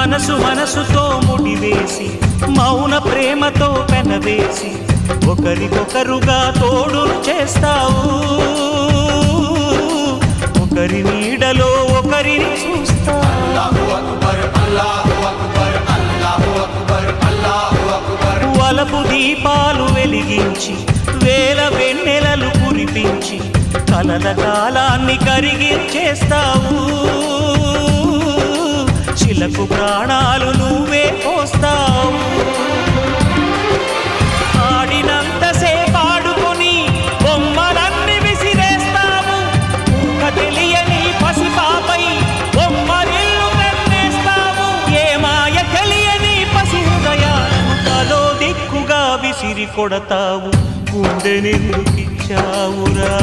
మనసు మనసుతో ముడివేసి మౌన ప్రేమతో పెనవేసి ఒకరికొకరుగా తోడును చేస్తావు ఒకరి నీడలో ఒకరిని చూస్తావు వలపు దీపాలు వెలిగించి వేల వెన్నెలలు కురిపించి కలల కాలాన్ని కరిగించేస్తావు చిలకు ప్రాణాలు నువ్వే పోస్తావు ఆడినంతసేపు ఆడుకొని బొమ్మలన్నీ విసిరేస్తావు తెలియని పసిపాపై బొమ్మరిల్లు కన్నేస్తావు ఏ మాయ తెలియని పసి హృదయాలను తలో దిక్కుగా విసిరి కొడతావు గుండెనెందుకిచ్చావురా